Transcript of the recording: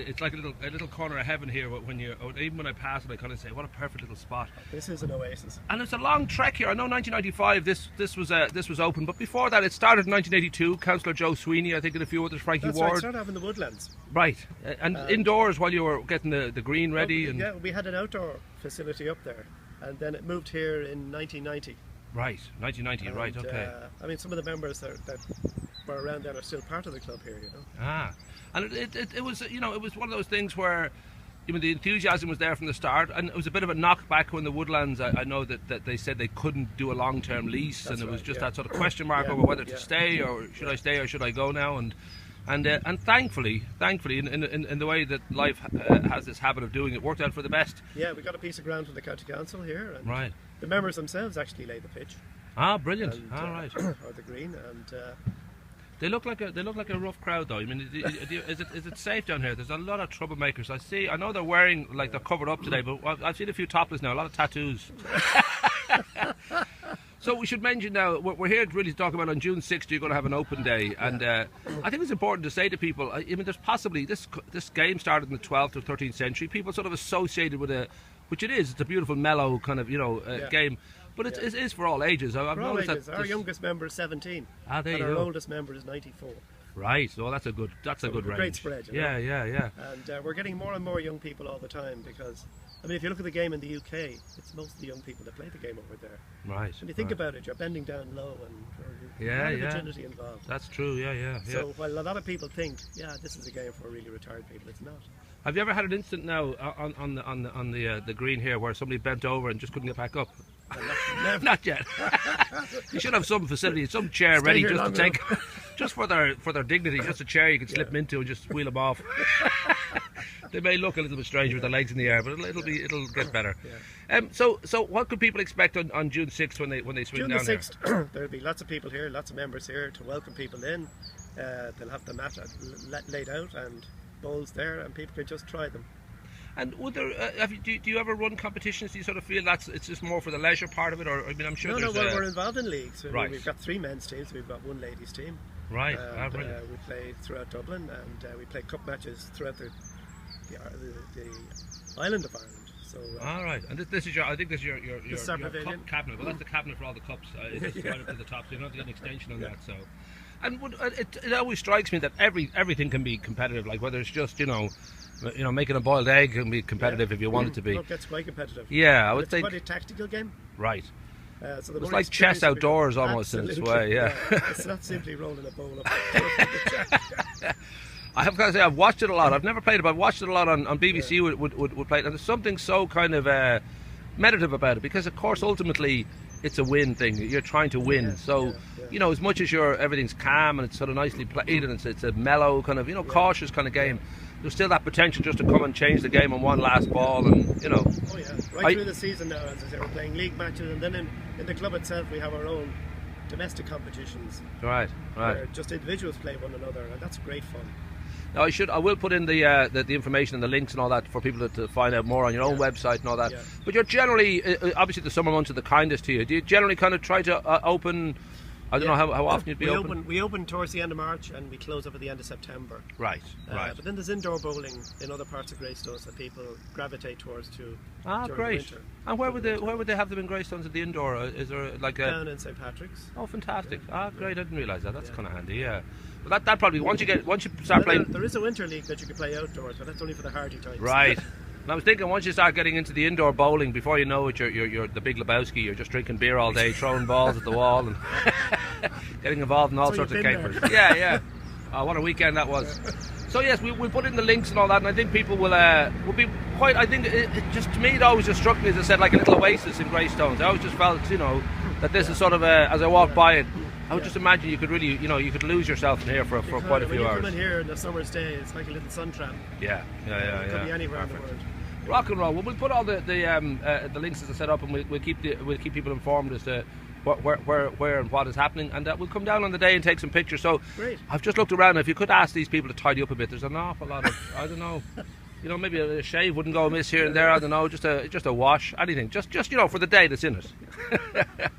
it's like a little corner of heaven here. When even when I pass it, I kind of say, what a perfect little spot. This is an oasis. And it's a long trek here. I know 1995 this was open, but before that it started in 1982. Councillor Joe Sweeney, I think, and a few others, Frankie That's Ward. right, started having the woodlands. Right, and indoors while you were getting the green ready. Yeah, we had an outdoor facility up there, and then it moved here in 1990. Right, 1990. And, right, okay. I mean, some of the members that were around then are still part of the club here, you know. Ah, and it was, you know, it was one of those things where, you know, the enthusiasm was there from the start, and it was a bit of a knockback when the woodlands. I know that they said they couldn't do a long-term lease, That's and it was right, just yeah. that sort of question mark over whether to stay or should I stay or should I go now, and thankfully, in the way that life has this habit of doing it, worked out for the best. Yeah, we got a piece of ground from the county council here, and right. The members themselves actually laid the pitch. Ah, brilliant! And, All right. Or the green, and they look like a rough crowd, though. I mean, is it safe down here? There's a lot of troublemakers. I know they're wearing, like, they're covered up today, but I've seen a few topless now. A lot of tattoos. So we should mention now, we're here to really talk about on June 6th you're going to have an open day, and I think it's important to say to people, I mean, there's possibly, this game started in the 12th or 13th century, people sort of associated with which it is, it's a beautiful mellow kind of, you know, game, but it is for all ages. I've noticed ages. That our youngest member is 17, there and you our go. oldest member is 94. Right, so that's a good range. Great spread, you know? Yeah. And we're getting more and more young people all the time because, I mean, if you look at the game in the UK, it's most of the young people that play the game over there. Right. When you think about it, you're bending down low and there's a lot of agility involved. That's true, yeah. So while a lot of people think, this is a game for really retired people, it's not. Have you ever had an incident now on the green here where somebody bent over and just couldn't get back up? Not yet. You should have some facility, some chair ready just to take, just for their dignity, just a chair you can slip them into and just wheel them off. They may look a little bit strange with their legs in the air, but it'll get better. So what could people expect on June 6th when they swing down there? June the 6th, there'll be lots of people here, lots of members here to welcome people in. They'll have the mat laid out and bowls there, and people can just try them. And would there, do you ever run competitions? Do you sort of feel it's just more for the leisure part of it, or I mean, I'm sure. No, we're involved in leagues. Right. We've got 3 men's teams. We've got 1 ladies team. Right. We play throughout Dublin, and we play cup matches throughout the island of Ireland. So. All right, and this is I think this is your cup cabinet. Well, that's the cabinet for all the cups. It's right up to the top, so you don't have to get an extension on that. So. And it always strikes me that everything can be competitive. Like whether it's just you know making a boiled egg can be competitive if you want it to be. It gets quite competitive. Yeah, I would think. It's quite a tactical game. Right. So it's like chess outdoors almost in its way. Yeah. It's not simply rolling a bowl up. I have got to say I've watched it a lot. I've never played it, but I've watched it a lot on BBC. Would play it, and there's something so kind of meditative about it because, of course, ultimately. It's a win thing. You're trying to win. You know, as much as everything's calm and it's sort of nicely played and it's a mellow kind of, cautious kind of game, there's still that potential just to come and change the game on one last ball and, you know. Oh, yeah. Right through the season now, as I say, we're playing league matches and then in the club itself we have our own domestic competitions. Right. Where just individuals play one another and that's great fun. Now I will put in the information and the links and all that for people to find out more on your own website and all that. Yeah. But you're generally, obviously the summer months are the kindest to you. Do you generally kind of try to open, I don't know how often you'd be open? We open towards the end of March and we close up at the end of September. Right. But then there's indoor bowling in other parts of Greystones that people gravitate towards too. Great. The winter. And where would they have them in Greystones at the indoor? Is there like a... Down in St. Patrick's. Oh, fantastic. Great, I didn't realise that. That's kind of handy, yeah. Well, that probably, once you start playing... There is a winter league that you can play outdoors, but that's only for the hardy types. Right. And I was thinking, once you start getting into the indoor bowling, before you know it, you're the Big Lebowski. You're just drinking beer all day, throwing balls at the wall, and getting involved in all sorts of capers. Yeah. Oh, what a weekend that was. So yes, we'll put in the links and all that, and I think people will be quite. I think it just to me it always just struck me, as I said, like a little oasis in Greystones. I always just felt, that this is sort of as I walked by it. I would just imagine you could really, you could lose yourself in here for quite a few hours. When you come in here in the summer's day, it's like a little sun trap. Yeah. It could be anywhere in the world. Rock and roll. Well, we'll put all the links as I set up, and we'll keep people informed as to where and what is happening, and we'll come down on the day and take some pictures. So great. I've just looked around. If you could ask these people to tidy up a bit, there's an awful lot of maybe a shave wouldn't go amiss here and there. I don't know, just a wash, anything, just for the day that's in it.